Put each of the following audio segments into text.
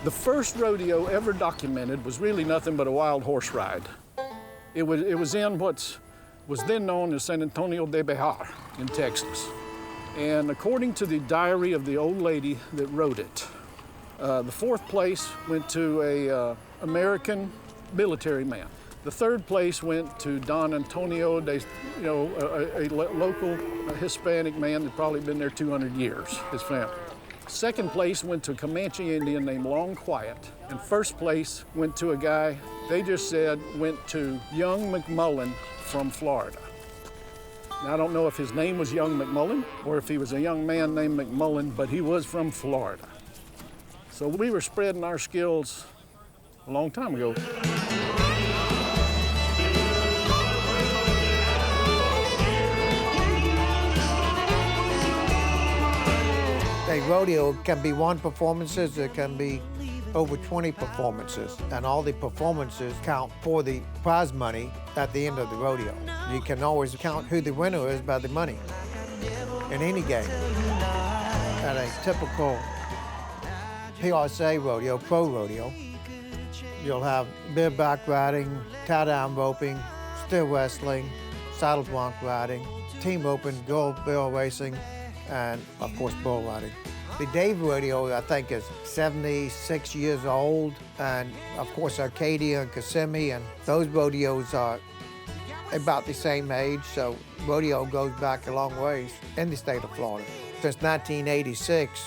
The first rodeo ever documented was really nothing but a wild horse ride. It was in what was then known as San Antonio de Bejar in Texas. And according to the diary of the old lady that wrote it, the fourth place went to a American military man. The third place went to Don Antonio, a local Hispanic man that probably been there 200 years, his family. Second place went to a Comanche Indian named Long Quiet. And first place went to a guy, they just said, went to Young McMullen from Florida. Now, I don't know if his name was Young McMullen or if he was a young man named McMullen, but he was from Florida. So we were spreading our skills a long time ago. A rodeo can be one performances, it can be over 20 performances, and all the performances count for the prize money at the end of the rodeo. You can always count who the winner is by the money in any game. At a typical PRSA rodeo, pro rodeo, you'll have bareback riding, tie-down roping, steer wrestling, saddle bronc riding, team roping, gold barrel racing, and of course bull riding. The Davie rodeo, I think, is 76 years old, and of course Arcadia and Kissimmee, and those rodeos are about the same age, so rodeo goes back a long ways in the state of Florida. Since 1986,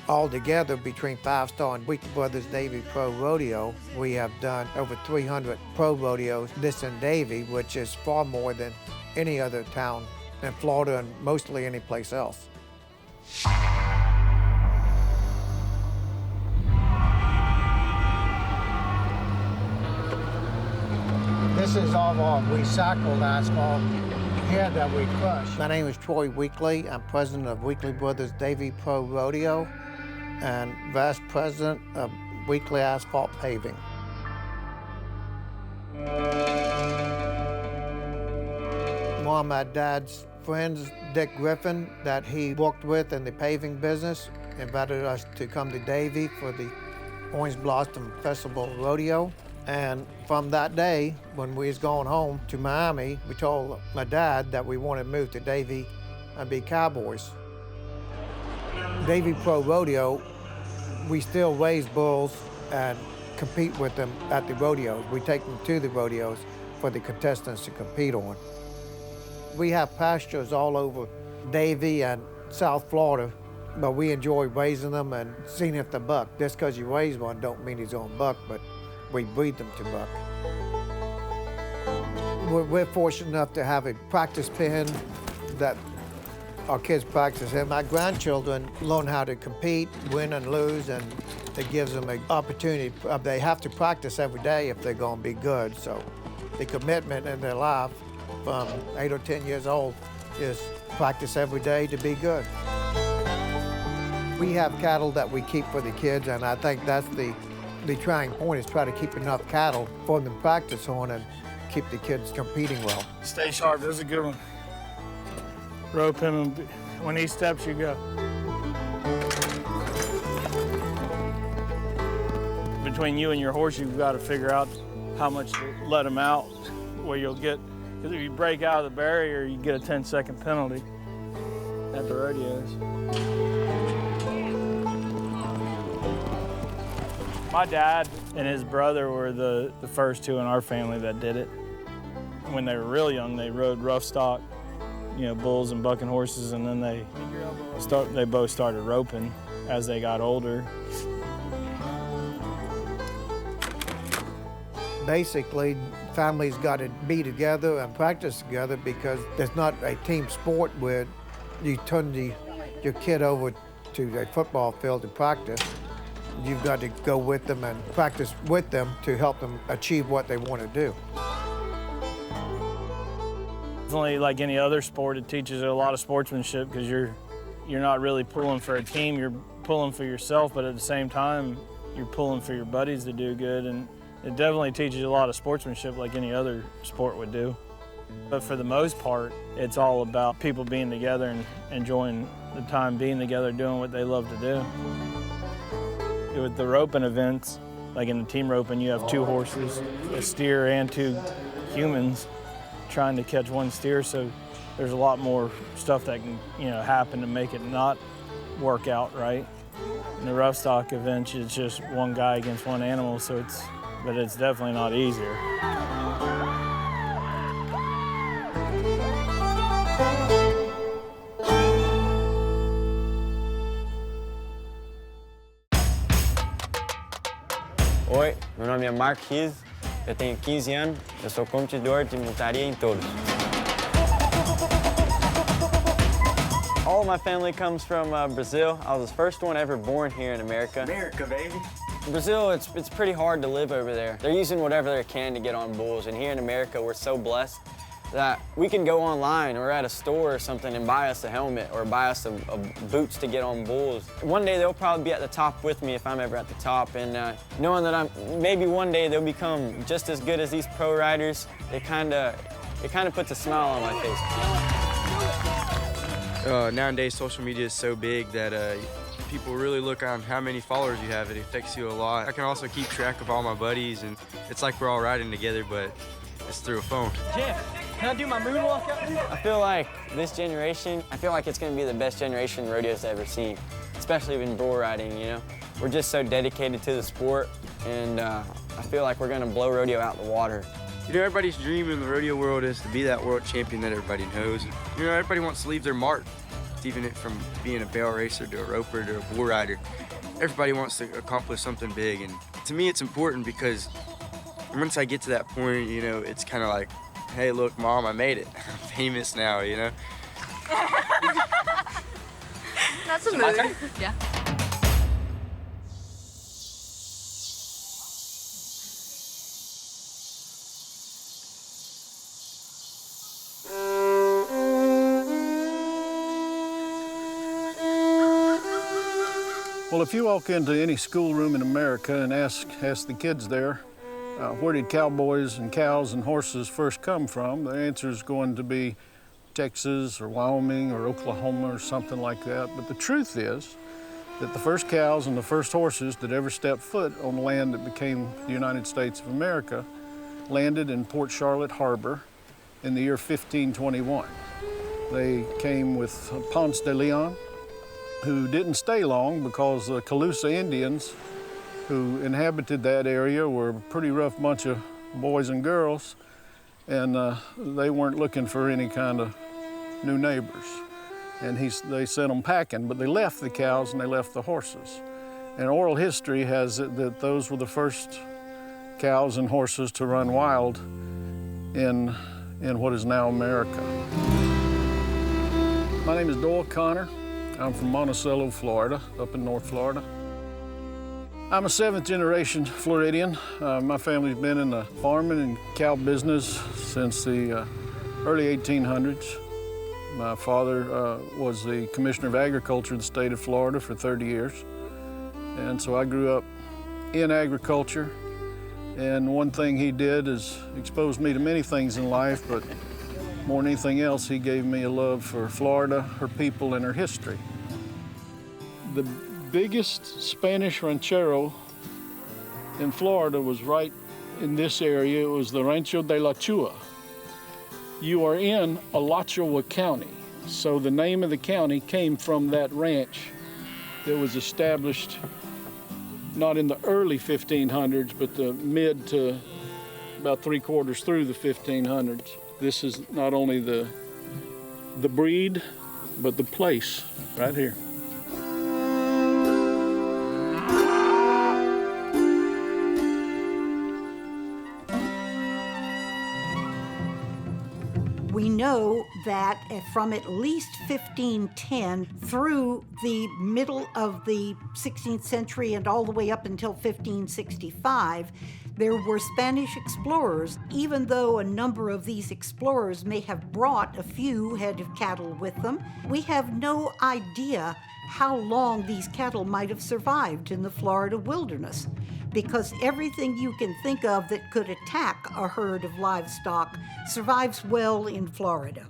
altogether between Five Star and Weekley Brothers Davie Pro Rodeo, we have done over 300 pro rodeos, this in Davie, which is far more than any other town in Florida and mostly any place else. This is all of our recycled asphalt here that we crush. My name is Troy Weekley. I'm president of Weekley Brothers Davie Pro Rodeo and vice president of Weekley Asphalt Paving. One of my dad's friends, Dick Griffin, that he worked with in the paving business, invited us to come to Davie for the Orange Blossom Festival Rodeo. And from that day, when we was going home to Miami, we told my dad that we wanted to move to Davie and be cowboys. Davie Pro Rodeo, we still raise bulls and compete with them at the rodeos. We take them to the rodeos for the contestants to compete on. We have pastures all over Davie and South Florida, but we enjoy raising them and seeing if they buck. Just because you raise one don't mean he's gonna buck, but we breed them to buck. We're fortunate enough to have a practice pen that our kids practice in. My grandchildren learn how to compete, win and lose, and it gives them an opportunity. They have to practice every day if they're gonna be good, so the commitment in their life from 8 or 10 years old is practice every day to be good. We have cattle that we keep for the kids, and I think that's the trying point is try to keep enough cattle for them to practice on and keep the kids competing well. Stay sharp, that's a good one. Rope him, when he steps, you go. Between you and your horse, you've got to figure out how much to let him out, where you'll get, because if you break out of the barrier, you get a 10-second penalty at the rodeos. My dad and his brother were the first two in our family that did it. When they were real young, they rode rough stock, bulls and bucking horses, and then they both started roping as they got older. Basically, families got to be together and practice together because it's not a team sport where you turn your kid over to a football field to practice. You've got to go with them and practice with them to help them achieve what they want to do. Definitely, like any other sport, it teaches a lot of sportsmanship because you're not really pulling for a team, you're pulling for yourself, but at the same time, you're pulling for your buddies to do good, and it definitely teaches you a lot of sportsmanship like any other sport would do. But for the most part, it's all about people being together and enjoying the time being together, doing what they love to do. with the roping events, like in the team roping, you have 2 horses, a steer and 2 humans trying to catch 1 steer. So there's a lot more stuff that can, happen to make it not work out right. In the rough stock events, it's just 1 guy against 1 animal, but it's definitely not easier. Oi, meu nome é Marquis, eu tenho 15 anos, eu sou competidor de montaria em touros. All of my family comes from Brazil. I was the first one ever born here in America. America, baby. In Brazil, it's pretty hard to live over there. They're using whatever they can to get on bulls, and here in America, we're so blessed that we can go online or at a store or something and buy us a helmet or buy us a boots to get on bulls. One day they'll probably be at the top with me if I'm ever at the top, and knowing that maybe one day they'll become just as good as these pro riders, it kind of puts a smile on my face. Nowadays, social media is so big that people really look on how many followers you have. It affects you a lot. I can also keep track of all my buddies, and it's like we're all riding together, but it's through a phone. Jeff, can I do my moonwalk out there? I feel like this generation, it's going to be the best generation rodeo's ever seen, especially in bull riding, We're just so dedicated to the sport, and I feel like we're going to blow rodeo out the water. Everybody's dream in the rodeo world is to be that world champion that everybody knows. Everybody wants to leave their mark, even it from being a bale racer to a roper to a bull rider. Everybody wants to accomplish something big, and to me it's important because once I get to that point, it's kind of like, hey, look, Mom, I made it. I'm famous now, That's a move. Yeah. Well, if you walk into any schoolroom in America and ask the kids there, where did cowboys and cows and horses first come from, the answer is going to be Texas or Wyoming or Oklahoma or something like that. But the truth is that the first cows and the first horses that ever stepped foot on the land that became the United States of America landed in Port Charlotte Harbor in the year 1521. They came with Ponce de Leon, who didn't stay long because the Calusa Indians who inhabited that area were a pretty rough bunch of boys and girls, and they weren't looking for any kind of new neighbors. And they sent them packing, but they left the cows and they left the horses. And oral history has it that those were the first cows and horses to run wild in what is now America. My name is Doyle Connor. I'm from Monticello, Florida, up in North Florida. I'm a 7th generation Floridian. My family's been in the farming and cow business since the early 1800s. My father was the Commissioner of Agriculture of the state of Florida for 30 years. And so I grew up in agriculture. And one thing he did is expose me to many things in life, but more than anything else, he gave me a love for Florida, her people, and her history. The biggest Spanish ranchero in Florida was right in this area. It was the Rancho de la Chua. You are in Alachua County, so the name of the county came from that ranch that was established not in the early 1500s, but the mid to about 3/4 through the 1500s. This is not only the breed, but the place right here. We know that from at least 1510 through the middle of the 16th century and all the way up until 1565, there were Spanish explorers, even though a number of these explorers may have brought a few head of cattle with them. We have no idea how long these cattle might have survived in the Florida wilderness, because everything you can think of that could attack a herd of livestock survives well in Florida.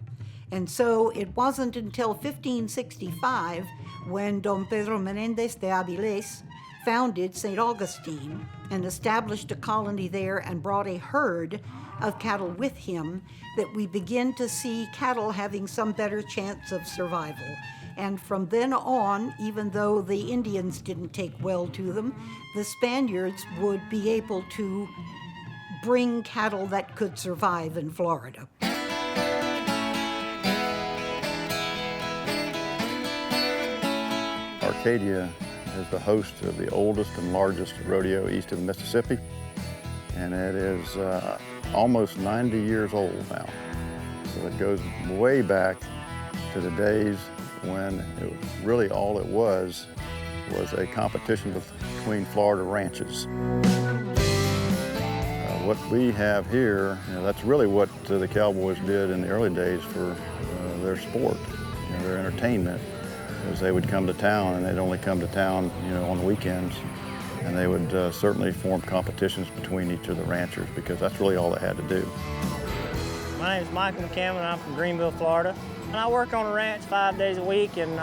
And so it wasn't until 1565 when Don Pedro Menendez de Avilés founded St. Augustine and established a colony there and brought a herd of cattle with him, that we begin to see cattle having some better chance of survival. And from then on, even though the Indians didn't take well to them, the Spaniards would be able to bring cattle that could survive in Florida. Arcadia is the host of the oldest and largest rodeo east of the Mississippi, and it is almost 90 years old now. So it goes way back to the days when really all it was a competition between Florida ranches. What we have here, that's really what the Cowboys did in the early days for their sport, their entertainment. Is they would come to town, and they'd only come to town, on the weekends, and they would certainly form competitions between each of the ranchers, because that's really all they had to do. My name is Michael McCammon, and I'm from Greenville, Florida. And I work on a ranch 5 days a week, and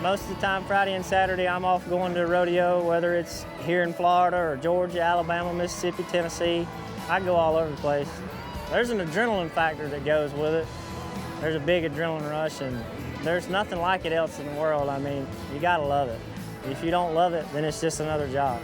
most of the time, Friday and Saturday, I'm off going to a rodeo, whether it's here in Florida or Georgia, Alabama, Mississippi, Tennessee. I go all over the place. There's an adrenaline factor that goes with it. There's a big adrenaline rush, and there's nothing like it else in the world. I mean, you gotta love it. If you don't love it, then it's just another job.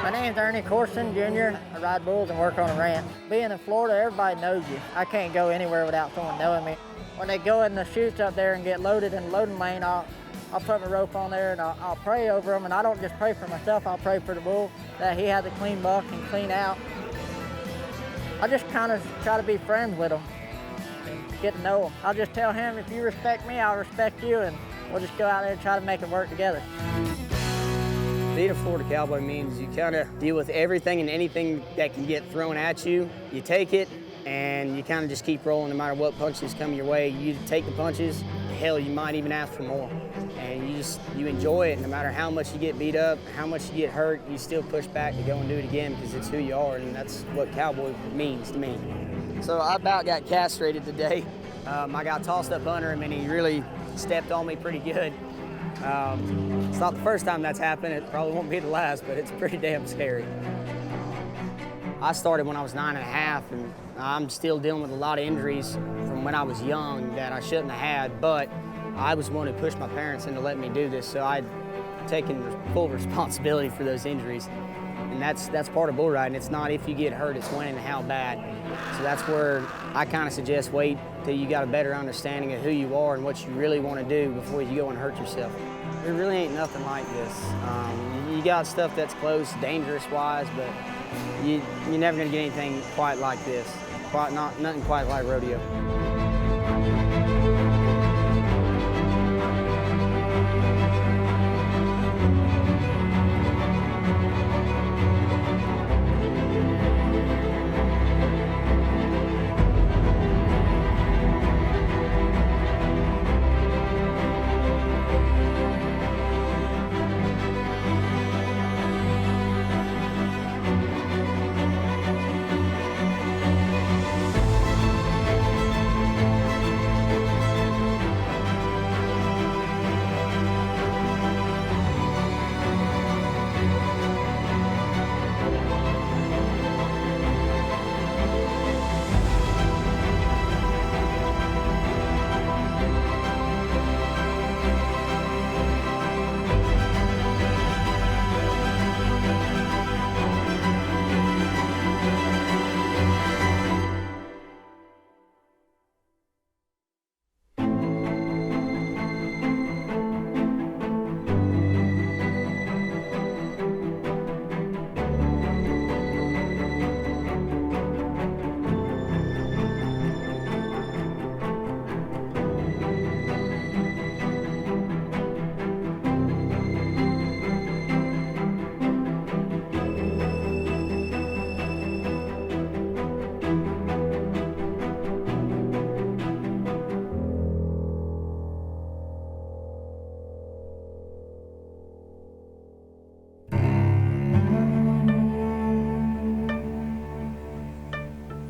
My name's Ernie Corson, Jr. I ride bulls and work on a ranch. Being in Florida, everybody knows you. I can't go anywhere without someone knowing me. When they go in the chutes up there and get loaded in the loading lane, I'll put my rope on there and I'll pray over them. And I don't just pray for myself, I'll pray for the bull, that he has a clean buck and clean out. I just kind of try to be friends with him, get to know him. I'll just tell him, if you respect me, I'll respect you, and we'll just go out there and try to make it work together. Being a Florida Cowboy means you kind of deal with everything and anything that can get thrown at you. You take it, and you kind of just keep rolling no matter what punches come your way. You take the punches, hell, you might even ask for more. And you enjoy it, no matter how much you get beat up, how much you get hurt, you still push back to go and do it again, because it's who you are, and that's what cowboy means to me. So I about got castrated today. I got tossed up under him, and he really stepped on me pretty good. It's not the first time that's happened. It probably won't be the last, but it's pretty damn scary. I started when I was 9.5, and I'm still dealing with a lot of injuries from when I was young that I shouldn't have had, but I was one who pushed my parents into letting me do this, so I'd taken full responsibility for those injuries. And that's part of bull riding. It's not if you get hurt, it's when and how bad. So that's where I kind of suggest wait till you got a better understanding of who you are and what you really want to do before you go and hurt yourself. There really ain't nothing like this. You got stuff that's close, dangerous-wise, but you're never going to get anything quite like this. Nothing quite like rodeo.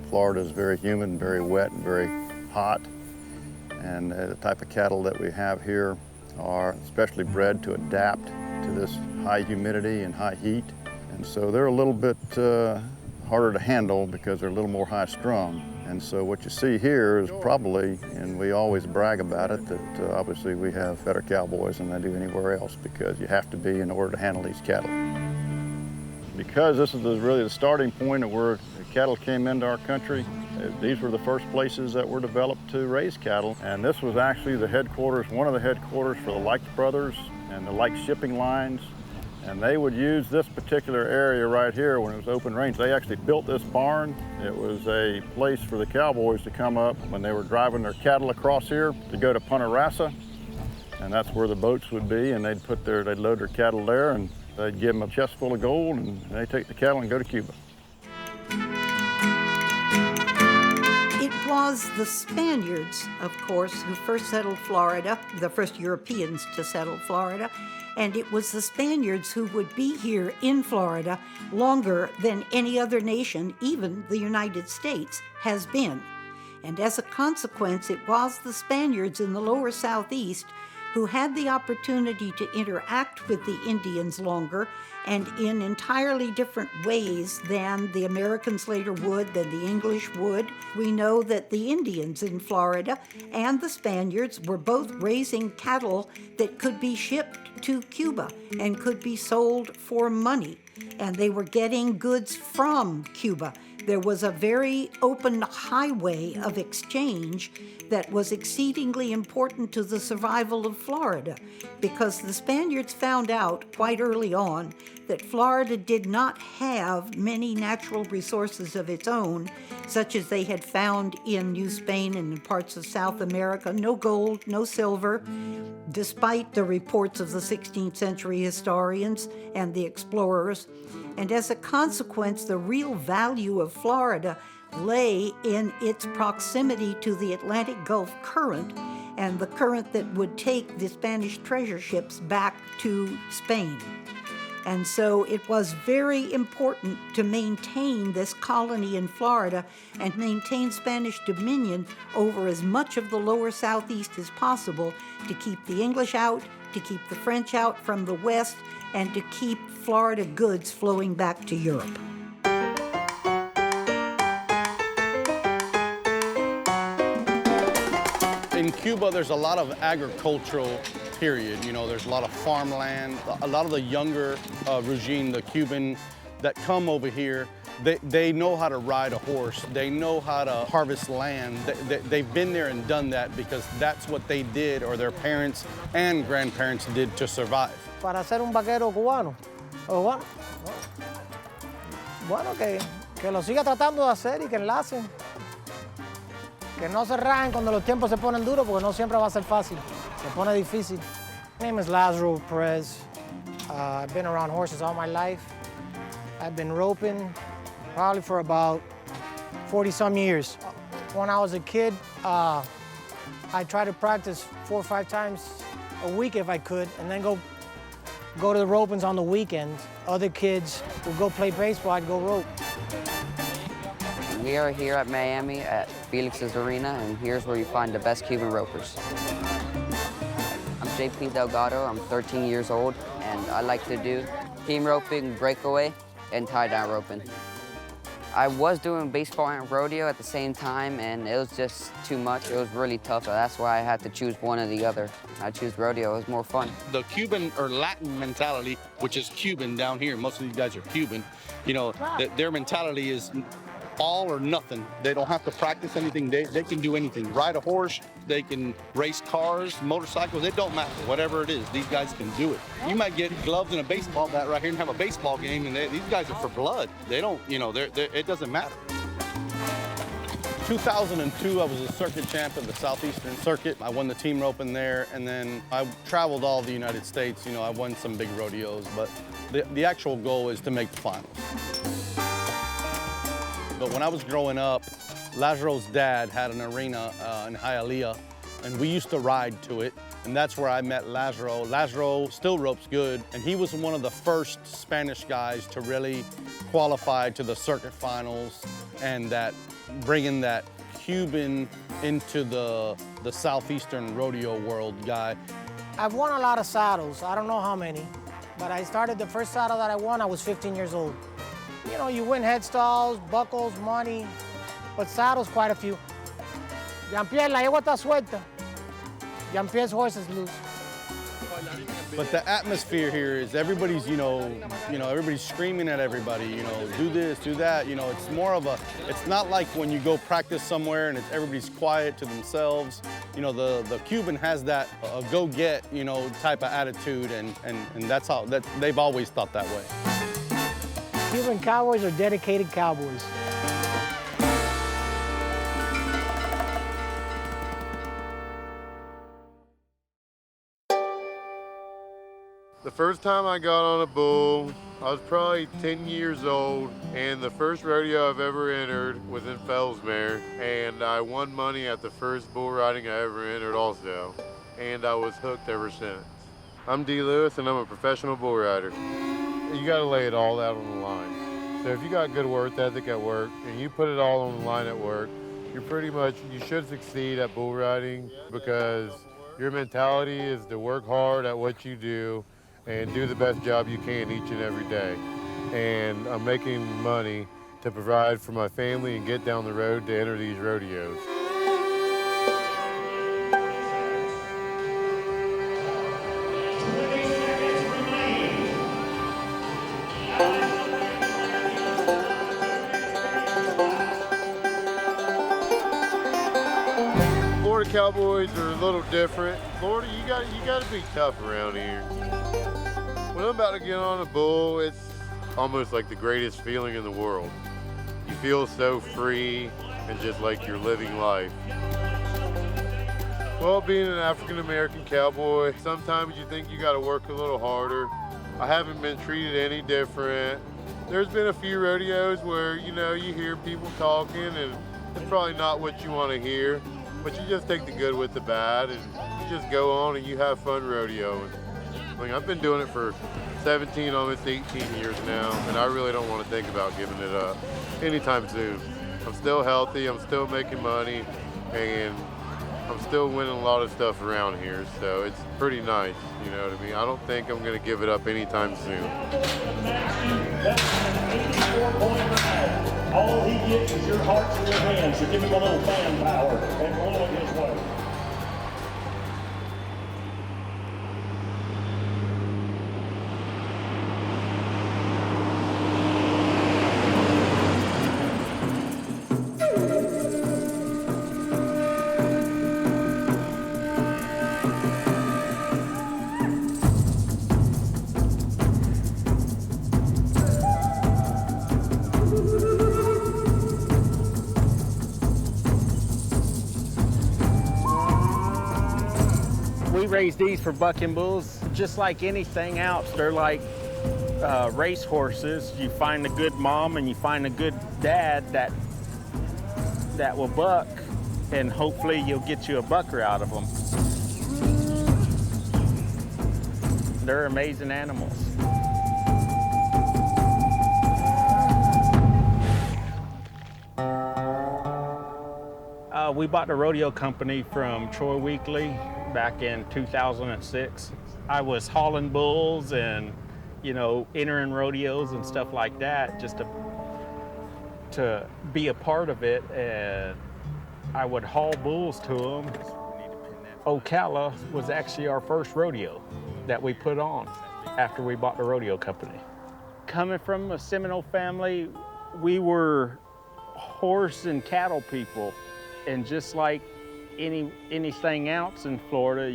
Florida is very humid and very wet and very hot, and the type of cattle that we have here are specially bred to adapt to this high humidity and high heat. And so they're a little bit harder to handle because they're a little more high strung. And so what you see here is probably, and we always brag about it, that obviously we have better cowboys than they do anywhere else because you have to be in order to handle these cattle. Because this is really the starting point of where the cattle came into our country, these were the first places that were developed to raise cattle. And this was actually the headquarters, one of the headquarters for the Like brothers and the Like shipping lines. And they would use this particular area right here when it was open range. They actually built this barn. It was a place for the cowboys to come up when they were driving their cattle across here to go to Punta Rasa. And that's where the boats would be, and they'd load their cattle there, and they'd give them a chest full of gold, and they take the cattle and go to Cuba. It was the Spaniards, of course, who first settled Florida, the first Europeans to settle Florida, and it was the Spaniards who would be here in Florida longer than any other nation, even the United States, has been. And as a consequence, it was the Spaniards in the lower southeast who had the opportunity to interact with the Indians longer and in entirely different ways than the Americans later would, than the English would. We know that the Indians in Florida and the Spaniards were both raising cattle that could be shipped to Cuba and could be sold for money. And they were getting goods from Cuba. There was a very open highway of exchange that was exceedingly important to the survival of Florida, because the Spaniards found out quite early on that Florida did not have many natural resources of its own, such as they had found in New Spain and in parts of South America. No gold, no silver, despite the reports of the 16th century historians and the explorers. And as a consequence, the real value of Florida lay in its proximity to the Atlantic Gulf current, and the current that would take the Spanish treasure ships back to Spain. And so it was very important to maintain this colony in Florida and maintain Spanish dominion over as much of the lower southeast as possible, to keep the English out, to keep the French out from the west, and to keep Florida goods flowing back to Europe. In Cuba, there's a lot of agricultural period. You know, there's a lot of farmland. A lot of the younger regime, the Cuban, that come over here, they know how to ride a horse. They know how to harvest land. They've been there and done that because that's what they did, or their parents and grandparents did, to survive. Para ser un vaquero cubano, o bueno, que lo siga tratando de hacer y que enlacen. Que no se rajen cuando los tiempos se ponen duros, porque no siempre va a ser fácil. Se pone difícil. My name is Lazaro Perez. I've been around horses all my life. I've been roping probably for about 40-some years. When I was a kid, I tried to practice 4 or 5 times a week if I could, and then go to the ropings on the weekends. Other kids would go play baseball, I'd go rope. We are here at Miami at Felix's Arena, and here's where you find the best Cuban ropers. I'm JP Delgado, I'm 13 years old, and I like to do team roping, breakaway, and tie-down roping. I was doing baseball and rodeo at the same time, and it was just too much. It was really tough, so that's why I had to choose one or the other. I choose rodeo, it was more fun. The Cuban or Latin mentality, which is Cuban down here, most of these guys are Cuban, you know, their mentality is all or nothing. They don't have to practice anything. They can do anything. Ride a horse, they can race cars, motorcycles, it don't matter. Whatever it is, these guys can do it. You might get gloves and a baseball bat right here and have a baseball game, and these guys are for blood. They don't, you know, it doesn't matter. 2002, I was a circuit champ of the Southeastern Circuit. I won the team roping there, and then I traveled all the United States. You know, I won some big rodeos, but the actual goal is to make the finals. But when I was growing up, Lazaro's dad had an arena in Hialeah, and we used to ride to it, and that's where I met Lazaro. Lazaro still ropes good, and he was one of the first Spanish guys to really qualify to the circuit finals, and that bringing that Cuban into the Southeastern rodeo world guy. I've won a lot of saddles. I don't know how many, but I started the first saddle that I won, I was 15 years old. You know, you win headstalls, buckles, money, but saddles, quite a few. Jean-Pierre, la yegua está suelta. Jean-Pierre's horse is loose. But the atmosphere here is everybody's, everybody's screaming at everybody, do this, do that. It's more of a, it's not like when you go practice somewhere and everybody's quiet to themselves. The Cuban has that go-get, type of attitude, and that's how, they've always thought that way. Cuban Cowboys are dedicated cowboys. The first time I got on a bull, I was probably 10 years old, and the first rodeo I've ever entered was in Fellsmere, and I won money at the first bull riding I ever entered also, and I was hooked ever since. I'm D. Lewis, and I'm a professional bull rider. You gotta lay it all out on the line. So if you got good work ethic at work, and you put it all on the line at work, you should succeed at bull riding, because your mentality is to work hard at what you do, and do the best job you can each and every day. And I'm making money to provide for my family and get down the road to enter these rodeos. Florida Cowboys are a little different. Florida, you gotta be tough around here. When I'm about to get on a bull, it's almost like the greatest feeling in the world. You feel so free and just like you're living life. Well, being an African-American cowboy, sometimes you think you gotta work a little harder. I haven't been treated any different. There's been a few rodeos where, you hear people talking and it's probably not what you want to hear, but you just take the good with the bad and you just go on and you have fun rodeoing. I've been doing it for 17, almost 18 years now, and I really don't want to think about giving it up anytime soon. I'm still healthy, I'm still making money, and I'm still winning a lot of stuff around here, so it's pretty nice, you know what I mean? I don't think I'm going to give it up anytime soon. All he gets is your hearts and your hands, so give him a little fan power and roll it his way. We raise these for bucking bulls, just like anything else. They're like race horses. You find a good mom and you find a good dad that will buck, and hopefully you'll get you a bucker out of them. They're amazing animals. We bought the rodeo company from Troy Weekley back in 2006. I was hauling bulls and, entering rodeos and stuff like that just to be a part of it, and I would haul bulls to them. Ocala was actually our first rodeo that we put on after we bought the rodeo company. Coming from a Seminole family, we were horse and cattle people. And just like anything else in Florida,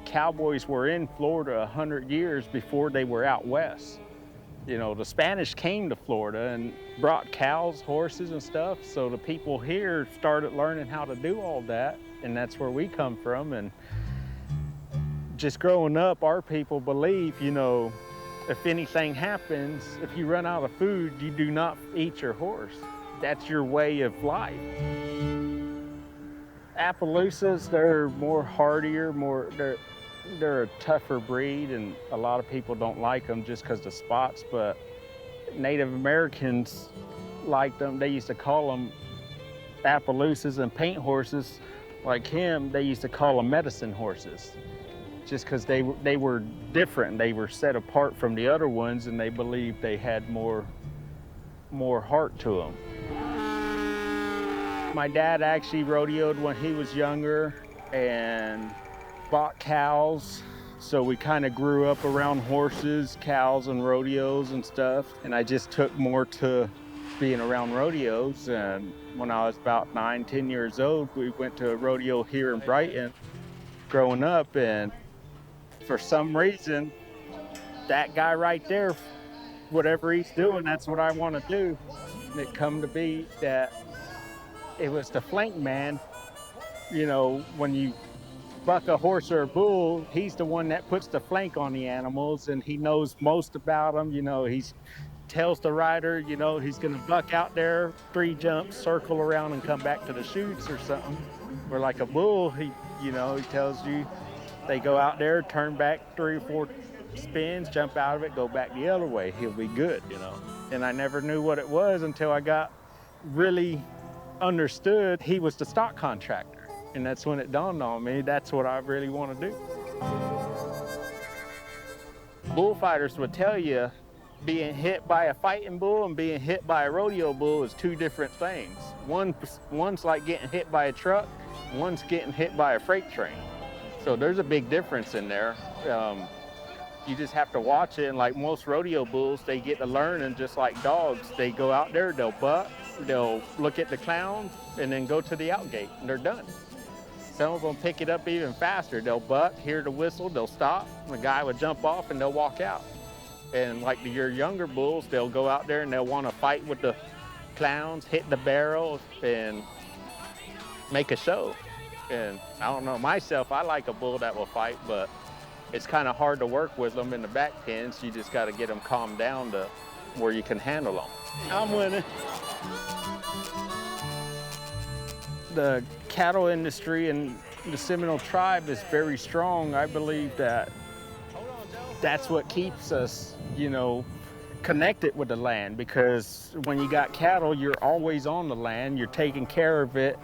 cowboys were in Florida 100 years before they were out west. The Spanish came to Florida and brought cows, horses, and stuff. So the people here started learning how to do all that, and that's where we come from. And just growing up, our people believe, if anything happens, if you run out of food, you do not eat your horse. That's your way of life. Appaloosas, they're more hardier, they're a tougher breed, and a lot of people don't like them just because of the spots, but Native Americans liked them. They used to call them Appaloosas, and paint horses like him, they used to call them medicine horses. just because they were different. They were set apart from the other ones, and they believed they had more heart to them. My dad actually rodeoed when he was younger and bought cows. So we kind of grew up around horses, cows, and rodeos and stuff. And I just took more to being around rodeos. And when I was about 9, 10 years old, we went to a rodeo here in Brighton growing up. And for some reason, that guy right there, whatever he's doing, that's what I want to do. And it come to be that it was the flank man. You know, when you buck a horse or a bull, he's the one that puts the flank on the animals, and he knows most about them. You know, he tells the rider, you know, he's going to buck out there, 3 jumps, circle around, and come back to the chutes or something. Or like a bull, he tells you they go out there, turn back 3 or 4 spins, jump out of it, go back the other way. He'll be good, you know. And I never knew what it was until I got really understood he was the stock contractor. And that's when it dawned on me, that's what I really want to do. Bullfighters would tell you being hit by a fighting bull and being hit by a rodeo bull is 2 different things. One's like getting hit by a truck, one's getting hit by a freight train. So there's a big difference in there. You just have to watch it, and like most rodeo bulls, they get to learn, and just like dogs, they go out there, they'll buck, they'll look at the clowns, and then go to the outgate, and they're done. Some of them pick it up even faster. They'll buck, hear the whistle, they'll stop, and the guy would jump off, and they'll walk out. And like your younger bulls, they'll go out there, and they'll want to fight with the clowns, hit the barrel, and make a show. And I don't know, myself, I like a bull that will fight, but it's kind of hard to work with them in the back pens. You just got to get them calmed down to where you can handle them. I'm winning. The cattle industry and the Seminole tribe is very strong. I believe that's what keeps us, you know, connected with the land, because when you got cattle, you're always on the land, you're taking care of it.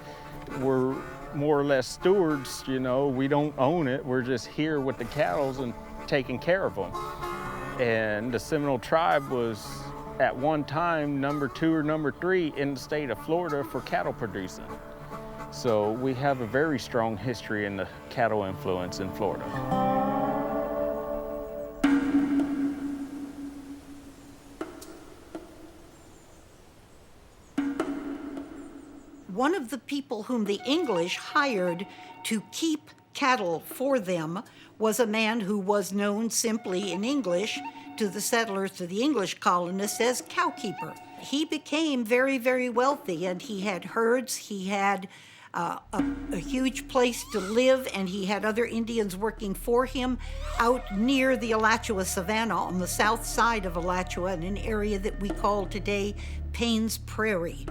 We're more or less stewards, you know, we don't own it, we're just here with the cattle and taking care of them. And the Seminole tribe was at one time number 2 or number 3 in the state of Florida for cattle producing. So we have a very strong history in the cattle influence in Florida. One of the people whom the English hired to keep cattle for them was a man who was known simply in English to the settlers, to the English colonists, as cowkeeper. He became very, very wealthy, and he had herds, he had a huge place to live, and he had other Indians working for him out near the Alachua Savannah on the south side of Alachua in an area that we call today Payne's Prairie.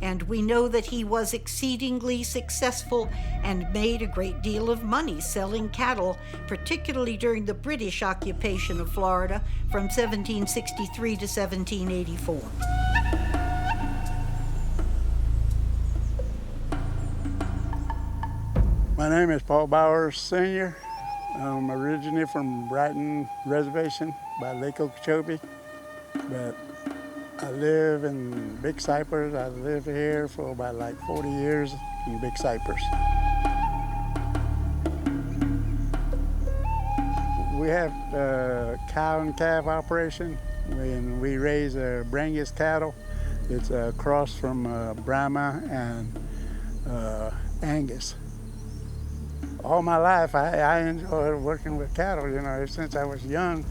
And we know that he was exceedingly successful and made a great deal of money selling cattle, particularly during the British occupation of Florida from 1763 to 1784. My name is Paul Bowers, Sr. I'm originally from Brighton Reservation by Lake Okeechobee, but I live in Big Cypress. I lived here for about like 40 years in Big Cypress. We have a cow and calf operation, and we raise Brangus cattle. It's a cross from Brahma and Angus. All my life, I enjoyed working with cattle, you know, ever since I was young.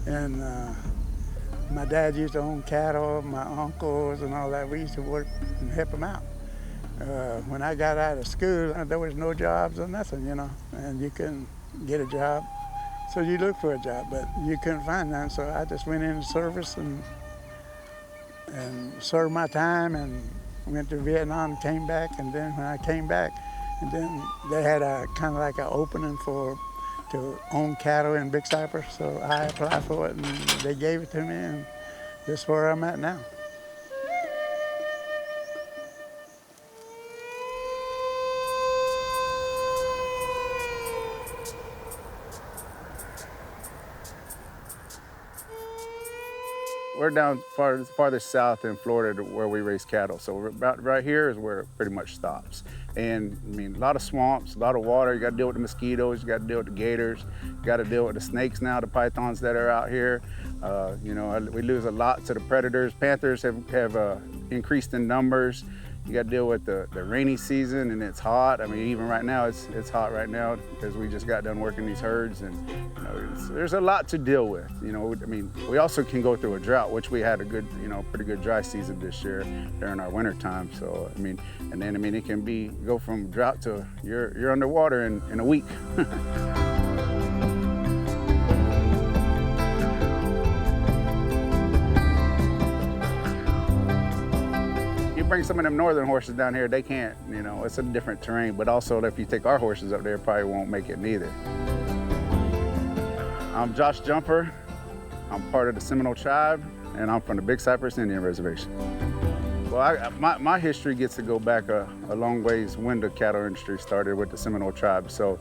And my dad used to own cattle, my uncles and all that. We used to work and help them out. When I got out of school, there was no jobs or nothing, you know, and you couldn't get a job. So you looked for a job, but you couldn't find none. So I just went into service and served my time and went to Vietnam, came back, and then when I came back, and then they had a kind of like an opening to own cattle in Big Cypress, so I applied for it and they gave it to me, and this is where I'm at now. we're down farthest south in Florida where we raise cattle. So about right here is where it pretty much stops. And I mean, a lot of swamps, a lot of water. You got to deal with the mosquitoes. You got to deal with the gators. You got to deal with the snakes now, the pythons that are out here. You know, we lose a lot to the predators. Panthers have increased in numbers. You got to deal with the rainy season, and it's hot. I mean, even right now, it's hot right now because we just got done working these herds, and you know, there's a lot to deal with. You know, I mean, we also can go through a drought, which we had a good, you know, pretty good dry season this year during our winter time. So I mean, and then I mean, it can go from drought to you're underwater in a week. Bring some of them northern horses down here, they can't, you know, it's a different terrain, but also if you take our horses up there, probably won't make it neither. I'm Josh Jumper. I'm part of the Seminole tribe, and I'm from the Big Cypress Indian Reservation. Well, my history gets to go back a long ways when the cattle industry started with the Seminole tribe. So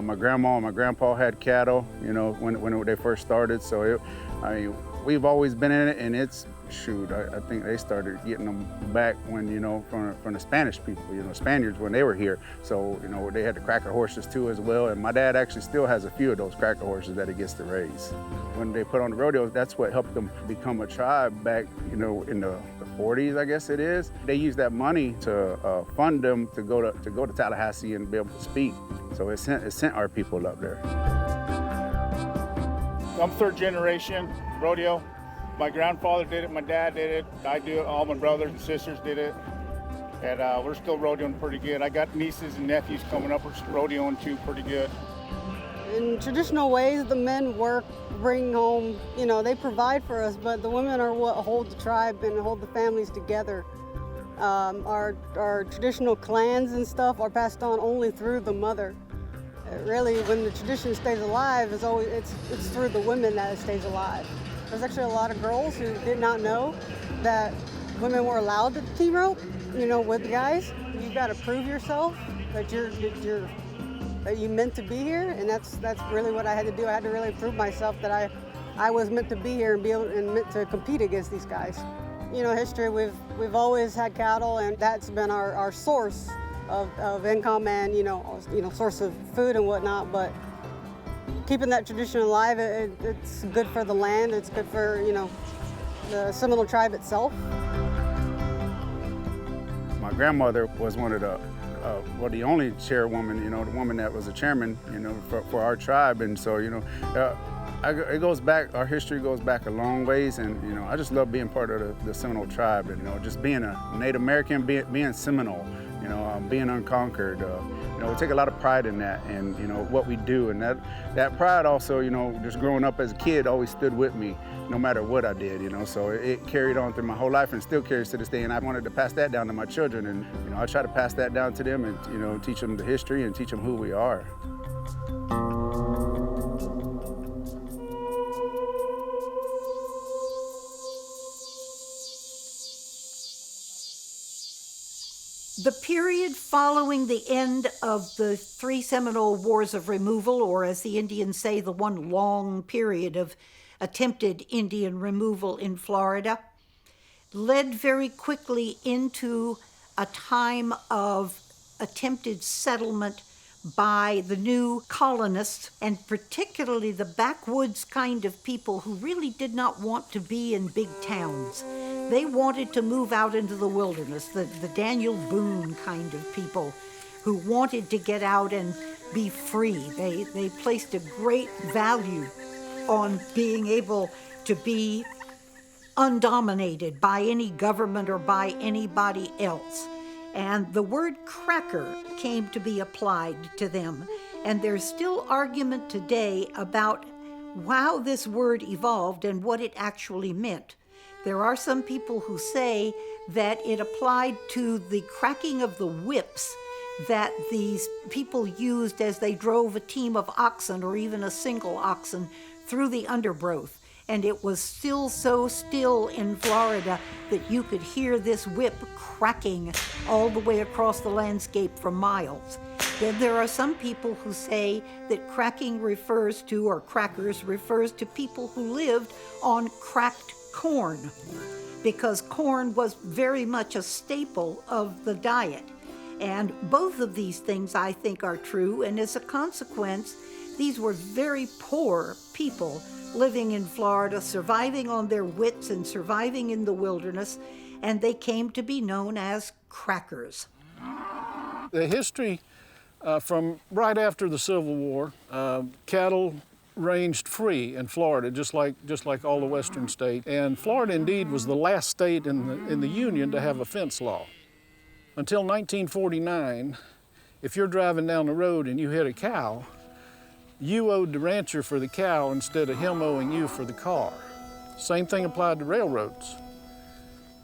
my grandma and my grandpa had cattle, you know, when they first started. So I mean, we've always been in it, and it's, shoot, I think they started getting them back when, you know, from the Spanish people, you know, Spaniards when they were here. So, you know, they had the cracker horses too as well. And my dad actually still has a few of those cracker horses that he gets to raise. When they put on the rodeos, that's what helped them become a tribe back, you know, in the 40s, I guess it is. They used that money to fund them to go to Tallahassee and be able to speak. So it sent our people up there. I'm third generation rodeo. My grandfather did it, my dad did it, I do it, all my brothers and sisters did it. And we're still rodeoing pretty good. I got nieces and nephews coming up, we're rodeoing too pretty good. In traditional ways, the men work, bring home, you know, they provide for us, but the women are what hold the tribe and hold the families together. Our traditional clans and stuff are passed on only through the mother. Really, when the tradition stays alive, it's through the women that it stays alive. There's actually a lot of girls who did not know that women were allowed to team rope, you know, with guys. You've got to prove yourself that you meant to be here, and that's really what I had to do. I had to really prove myself that I was meant to be here and be able and meant to compete against these guys. You know, history, we've always had cattle, and that's been our source of income and you know source of food and whatnot. But keeping that tradition alive, it's good for the land. It's good for, you know, the Seminole tribe itself. My grandmother was one of the only chairwoman, you know, the woman that was a chairman, you know, for our tribe. And so, you know, it goes back, our history goes back a long ways. And, you know, I just love being part of the Seminole tribe and, you know, just being a Native American, being Seminole, you know, being unconquered. You know, we take a lot of pride in that and, you know, what we do. And that pride also, you know, just growing up as a kid always stood with me no matter what I did, you know. So it carried on through my whole life and still carries to this day. And I wanted to pass that down to my children. And, you know, I try to pass that down to them and, you know, teach them the history and teach them who we are. The period following the end of the 3 Seminole Wars of Removal, or as the Indians say, the one long period of attempted Indian removal in Florida, led very quickly into a time of attempted settlement by the new colonists, and particularly the backwoods kind of people who really did not want to be in big towns. They wanted to move out into the wilderness, the Daniel Boone kind of people who wanted to get out and be free. They placed a great value on being able to be undominated by any government or by anybody else. And the word cracker came to be applied to them. And there's still argument today about how this word evolved and what it actually meant. There are some people who say that it applied to the cracking of the whips that these people used as they drove a team of oxen or even a single oxen through the undergrowth. And it was still so still in Florida that you could hear this whip cracking all the way across the landscape for miles. Then there are some people who say that cracking refers to, or crackers refers to people who lived on cracked corn, because corn was very much a staple of the diet. And both of these things, I think, are true, and as a consequence, these were very poor people living in Florida, surviving on their wits and surviving in the wilderness, and they came to be known as crackers. The history from right after the Civil War, cattle ranged free in Florida, just like all the western states. And Florida indeed was the last state in the Union to have a fence law. Until 1949, if you're driving down the road and you hit a cow, you owed the rancher for the cow instead of him owing you for the car. Same thing applied to railroads.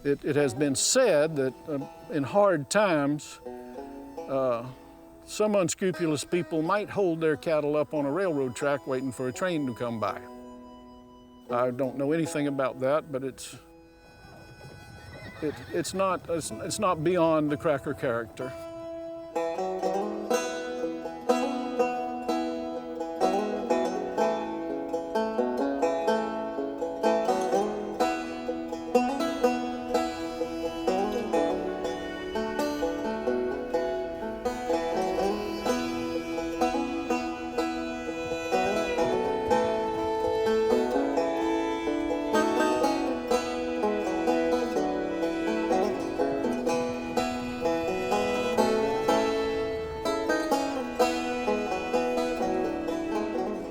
It has been said that in hard times, some unscrupulous people might hold their cattle up on a railroad track waiting for a train to come by. I don't know anything about that, but it's not beyond the cracker character.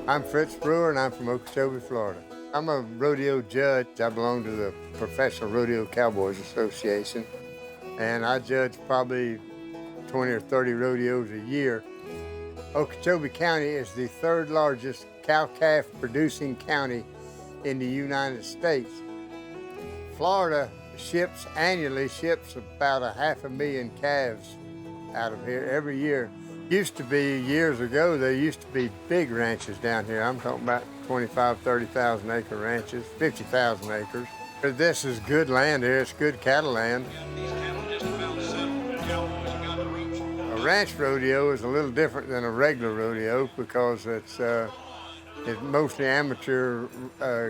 I'm Fritz Brewer, and I'm from Okeechobee, Florida. I'm a rodeo judge. I belong to the Professional Rodeo Cowboys Association, and I judge probably 20 or 30 rodeos a year. Okeechobee County is the third largest cow-calf producing county in the United States. Florida annually ships about 500,000 calves out of here every year. Used to be, years ago, there used to be big ranches down here. I'm talking about 25, 30,000 acre ranches, 50,000 acres. This is good land here, it's good cattle land. A ranch rodeo is a little different than a regular rodeo because it's mostly amateur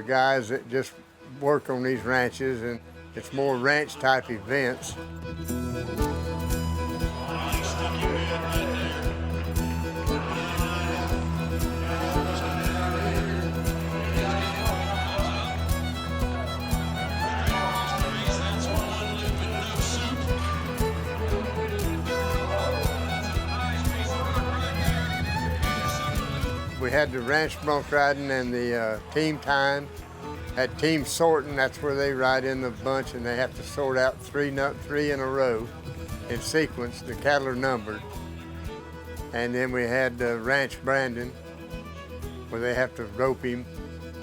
guys that just work on these ranches, and it's more ranch type events. We had the ranch bronc riding and the team tying. Had team sorting, that's where they ride in the bunch and they have to sort out three in a row in sequence. The cattle are numbered. And then we had ranch branding, where they have to rope him,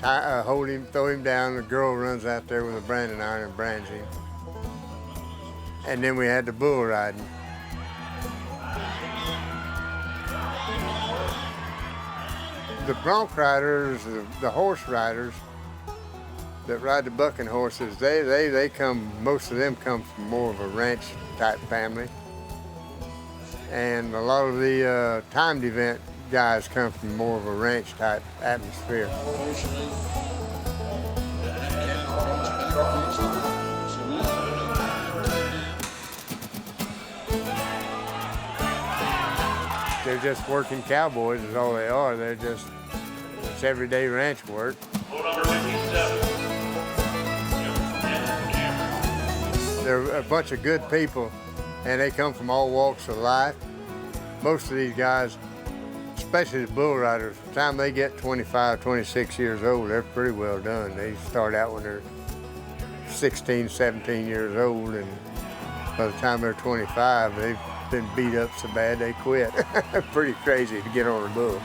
hold him, throw him down. The girl runs out there with a branding iron and brands him. And then we had the bull riding. The bronc riders, the horse riders that ride the bucking horses, they come, most of them come from more of a ranch type family. And a lot of the timed event guys come from more of a ranch type atmosphere. They're just working cowboys is all they are. It's everyday ranch work. They're a bunch of good people, and they come from all walks of life. Most of these guys, especially the bull riders, by the time they get 25, 26 years old, they're pretty well done. They start out when they're 16, 17 years old, and by the time they're 25, they've been beat up so bad they quit. Pretty crazy to get on a bull.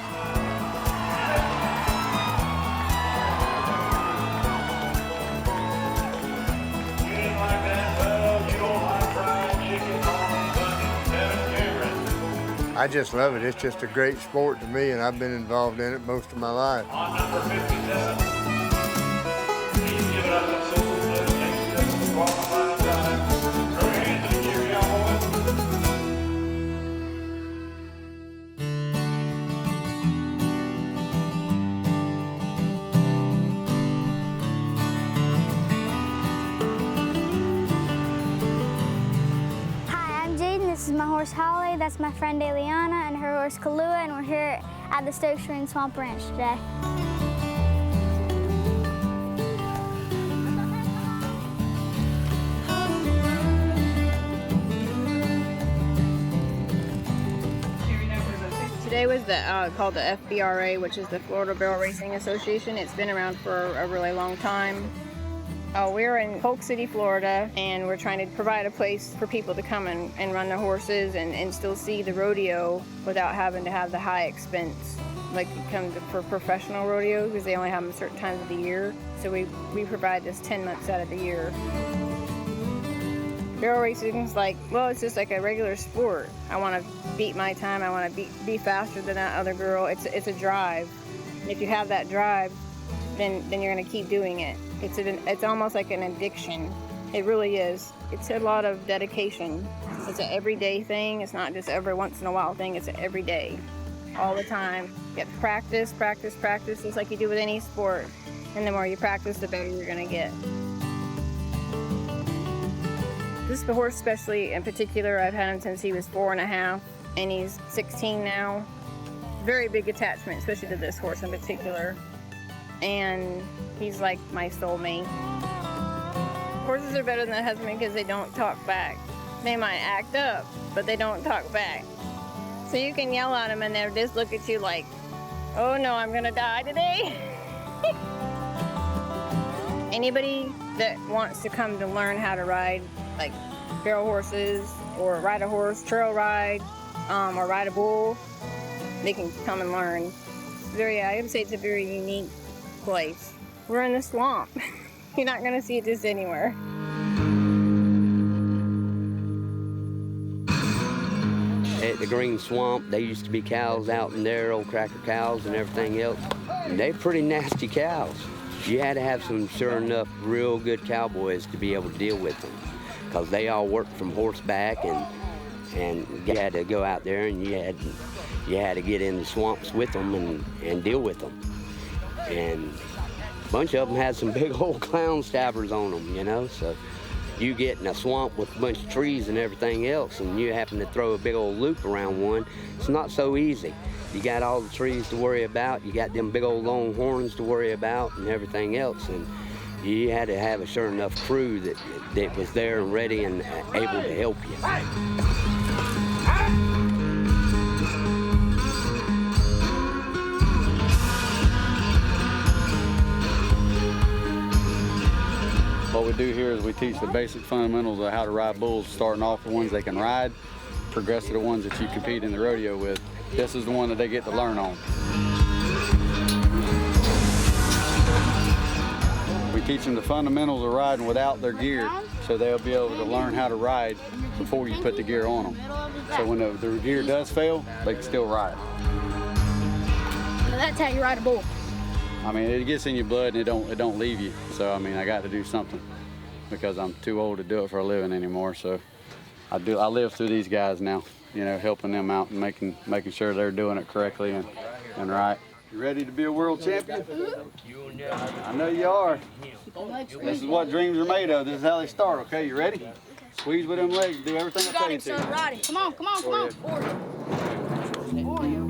I just love it. It's just a great sport to me, and I've been involved in it most of my life. On number 57, please give it up to Sister qualified drive. Her hands in the gear, horse Holly, that's my friend Eliana, and her horse Kalua, and we're here at the Stokes and Swamp Ranch today. Today was called the FBRA, which is the Florida Barrel Racing Association. It's been around for a really long time. We're in Polk City, Florida, and we're trying to provide a place for people to come and run their horses and still see the rodeo without having to have the high expense like you come to for professional rodeo, because they only have them certain times of the year. So we provide this 10 months out of the year. Barrel racing is like, well, it's just like a regular sport. I want to beat my time. I want to be faster than that other girl. It's a drive. And if you have that drive, then you're going to keep doing it. It's almost like an addiction. It really is. It's a lot of dedication. It's an everyday thing. It's not just every once in a while thing. It's an everyday, all the time. You have to practice, practice, practice, just like you do with any sport. And the more you practice, the better you're going to get. This horse, especially in particular, I've had him since he was 4.5, and he's 16 now. Very big attachment, especially to this horse in particular. And he's like my soulmate. Horses are better than a husband because they don't talk back. They might act up, but they don't talk back. So you can yell at them and they'll just look at you like, oh no, I'm gonna die today. Anybody that wants to come to learn how to ride like barrel horses or ride a horse, trail ride, or ride a bull, they can come and learn. I would say it's a very unique place. We're in the swamp. You're not gonna see it just anywhere. At the Green Swamp, there used to be cows out in there, old cracker cows and everything else. And they're pretty nasty cows. You had to have some sure enough real good cowboys to be able to deal with them, because they all worked from horseback, and you had to go out there and you had to get in the swamps with them and deal with them. And a bunch of them had some big old clown stabbers on them, you know. So you get in a swamp with a bunch of trees and everything else, and you happen to throw a big old loop around one, it's not so easy. You got all the trees to worry about, you got them big old long horns to worry about and everything else, and you had to have a sure enough crew that was there and ready and able to help you. What we do here is we teach the basic fundamentals of how to ride bulls, starting off the ones they can ride, progress to the ones that you compete in the rodeo with. This is the one that they get to learn on. We teach them the fundamentals of riding without their gear, so they'll be able to learn how to ride before you put the gear on them. So when the gear does fail, they can still ride. Now that's how you ride a bull. I mean, it gets in your blood and it don't leave you. So I mean, I got to do something because I'm too old to do it for a living anymore. So I live through these guys now, you know, helping them out and making sure they're doing it correctly and right. You ready to be a world champion? I know you are. This is what dreams are made of. This is how they start, okay? You ready? Squeeze with them legs, do everything I tell you to. Son, ride it. Come on, come on, come on. Oreo.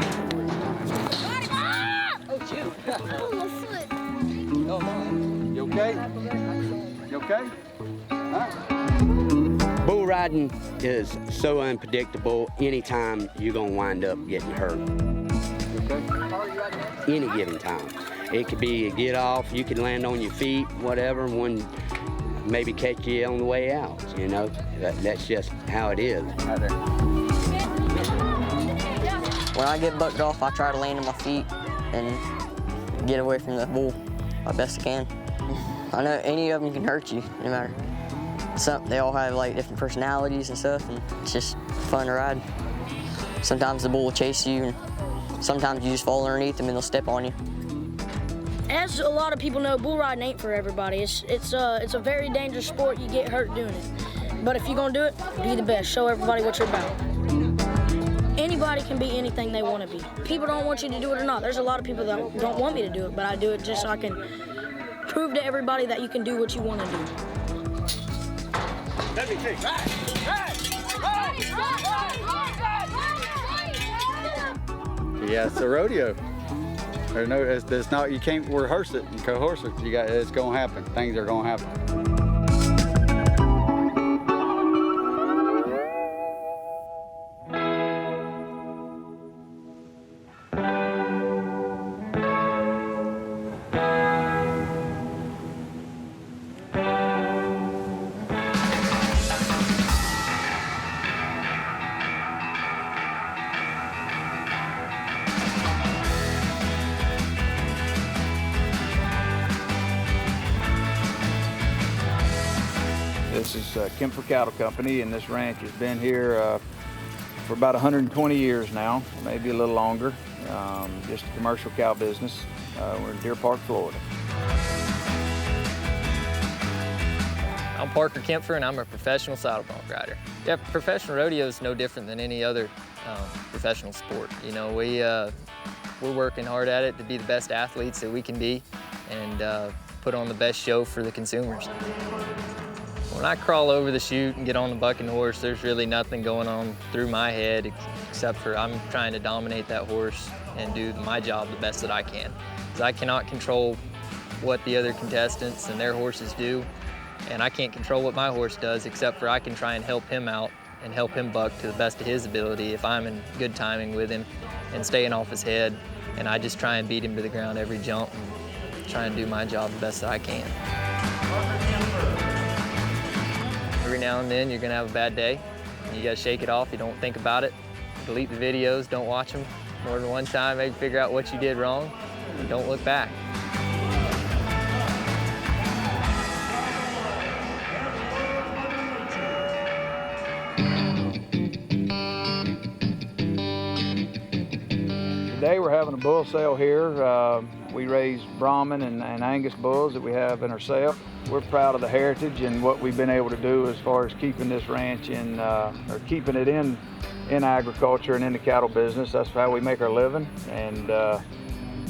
Oh, shoot. You okay? You okay? Bull riding is so unpredictable. Anytime you're gonna wind up getting hurt. Any given time. It could be a get off, you could land on your feet, whatever, one maybe catch you on the way out, you know? That's just how it is. When I get bucked off, I try to land on my feet and get away from the bull as best I can. I know any of them can hurt you, no matter. They all have like different personalities and stuff, and it's just fun to ride. Sometimes the bull will chase you, and sometimes you just fall underneath them and they'll step on you. As a lot of people know, bull riding ain't for everybody. It's a very dangerous sport. You get hurt doing it. But if you're gonna do it, be the best. Show everybody what you're about. Anybody can be anything they want to be. People don't want you to do it or not. There's a lot of people that don't want me to do it, but I do it just so I can prove to everybody that you can do what you want to do. Let me take. Right. Yeah, it's a rodeo. There's not, you can't rehearse it and coerce it. It's gonna happen. Things are gonna happen. This is Kempfer Cattle Company, and this ranch has been here for about 120 years now, maybe a little longer. Just a commercial cow business. We're in Deer Park, Florida. I'm Parker Kempfer, and I'm a professional saddle bronc rider. Yeah, professional rodeo is no different than any other professional sport. You know, we're working hard at it to be the best athletes that we can be and put on the best show for the consumers. When I crawl over the chute and get on the bucking horse, there's really nothing going on through my head except for I'm trying to dominate that horse and do my job the best that I can. Because I cannot control what the other contestants and their horses do, and I can't control what my horse does except for I can try and help him out and help him buck to the best of his ability if I'm in good timing with him and staying off his head, and I just try and beat him to the ground every jump and try and do my job the best that I can. Every now and then you're gonna have a bad day. You gotta shake it off, you don't think about it. Delete the videos, don't watch them more than one time, maybe figure out what you did wrong, and don't look back. Today we're having a bull sale here. We raise Brahman and Angus bulls that we have in our sale. We're proud of the heritage and what we've been able to do as far as keeping this ranch in, or keeping it in agriculture and in the cattle business. That's how we make our living, and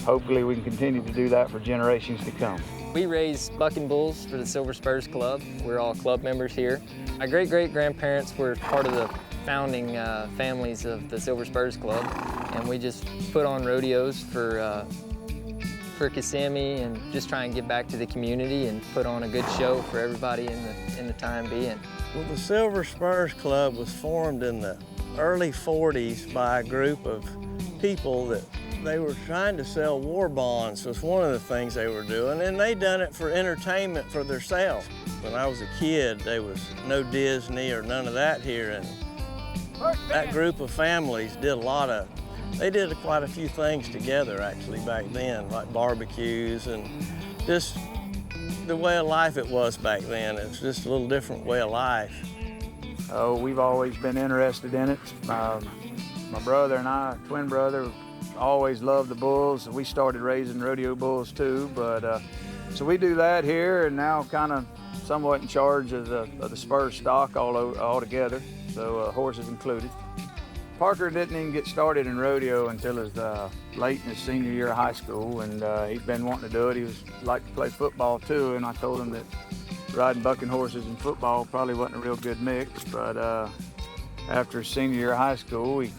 hopefully we can continue to do that for generations to come. We raise bucking bulls for the Silver Spurs Club. We're all club members here. My great-great-grandparents were part of the founding families of the Silver Spurs Club, and we just put on rodeos for Kissimmee and just try and give back to the community and put on a good show for everybody in the time being. Well, the Silver Spurs Club was formed in the early 40s by a group of people that they were trying to sell war bonds was one of the things they were doing, and they done it for entertainment for themselves. When I was a kid, there was no Disney or none of that here, and that group of families did they did quite a few things together actually back then, like barbecues and just the way of life it was back then. It was just a little different way of life. Oh, we've always been interested in it. My brother and I, twin brother, always loved the bulls. We started raising rodeo bulls too, but so we do that here, and now kind of somewhat in charge of the Spurs stock all together, so horses included. Parker didn't even get started in rodeo until late in his senior year of high school, and he'd been wanting to do it. He was like to play football too, and I told him that riding bucking horses and football probably wasn't a real good mix, but after his senior year of high school, we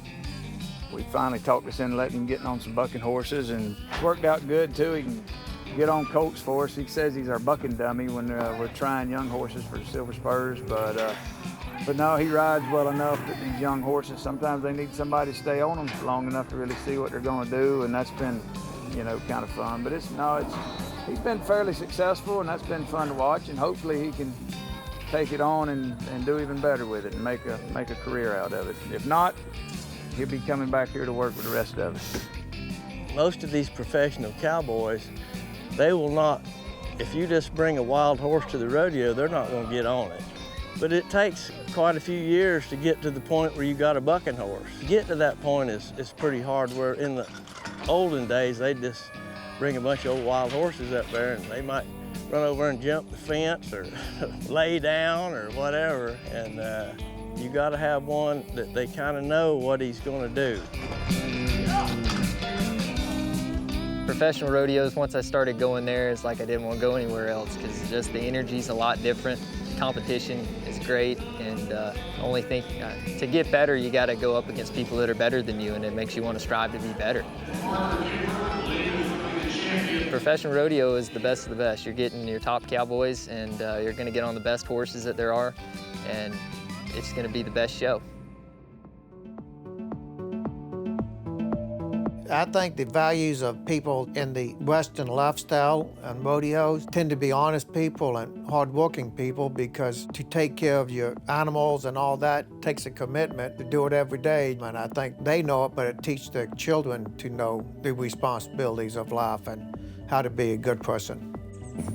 finally talked us into letting him get on some bucking horses, and it worked out good too. He can get on colts for us. He says he's our bucking dummy when we're trying young horses for the Silver Spurs, but no, he rides well enough that these young horses, sometimes they need somebody to stay on them long enough to really see what they're going to do, and that's been, kind of fun. But he's been fairly successful, and that's been fun to watch, and hopefully he can take it on and do even better with it and make a career out of it. If not, he'll be coming back here to work with the rest of us. Most of these professional cowboys, they will not, if you just bring a wild horse to the rodeo, they're not going to get on it. But it takes quite a few years to get to the point where you got a bucking horse. To get to that point is pretty hard, where in the olden days, they'd just bring a bunch of old wild horses up there and they might run over and jump the fence or lay down or whatever. And you gotta have one that they kind of know what he's gonna do. Professional rodeos, once I started going there, it's like I didn't want to go anywhere else because just the energy's a lot different. Competition is great, and only think to get better, you got to go up against people that are better than you, and it makes you want to strive to be better. Professional rodeo is the best of the best. You're getting your top cowboys, and you're going to get on the best horses that there are, and it's going to be the best show. I think the values of people in the Western lifestyle and rodeos tend to be honest people and hardworking people, because to take care of your animals and all that takes a commitment to do it every day. And I think they know it, but it teaches their children to know the responsibilities of life and how to be a good person.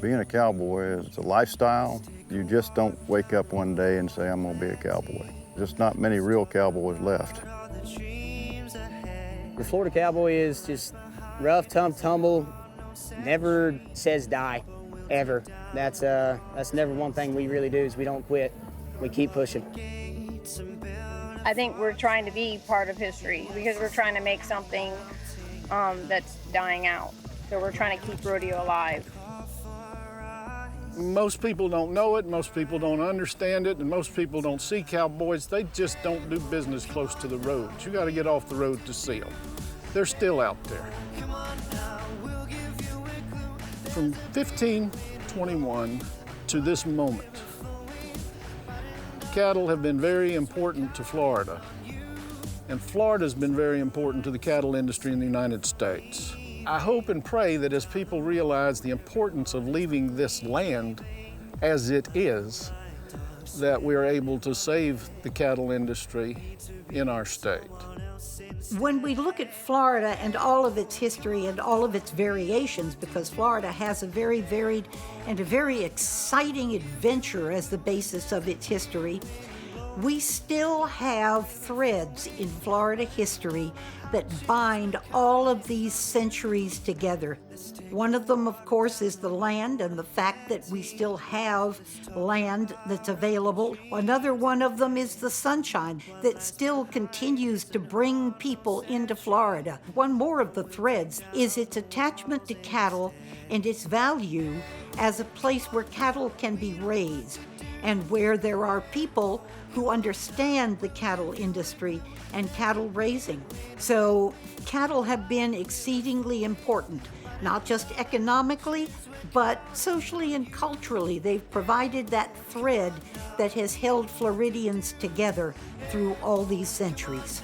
Being a cowboy is a lifestyle. You just don't wake up one day and say, I'm gonna be a cowboy. There's not many real cowboys left. The Florida cowboy is just rough, tumble, never says die, ever. That's never one thing we really do, is we don't quit. We keep pushing. I think we're trying to be part of history because we're trying to make something that's dying out. So we're trying to keep rodeo alive. Most people don't know it, most people don't understand it, and most people don't see cowboys. They just don't do business close to the roads. You got to get off the road to see them. They're still out there. From 1521 to this moment, cattle have been very important to Florida, and Florida's been very important to the cattle industry in the United States. I hope and pray that as people realize the importance of leaving this land as it is, that we're able to save the cattle industry in our state. When we look at Florida and all of its history and all of its variations, because Florida has a very varied and a very exciting adventure as the basis of its history, we still have threads in Florida history that bind all of these centuries together. One of them, of course, is the land and the fact that we still have land that's available. Another one of them is the sunshine that still continues to bring people into Florida. One more of the threads is its attachment to cattle and its value as a place where cattle can be raised and where there are people who understand the cattle industry and cattle raising. So cattle have been exceedingly important, not just economically, but socially and culturally. They've provided that thread that has held Floridians together through all these centuries.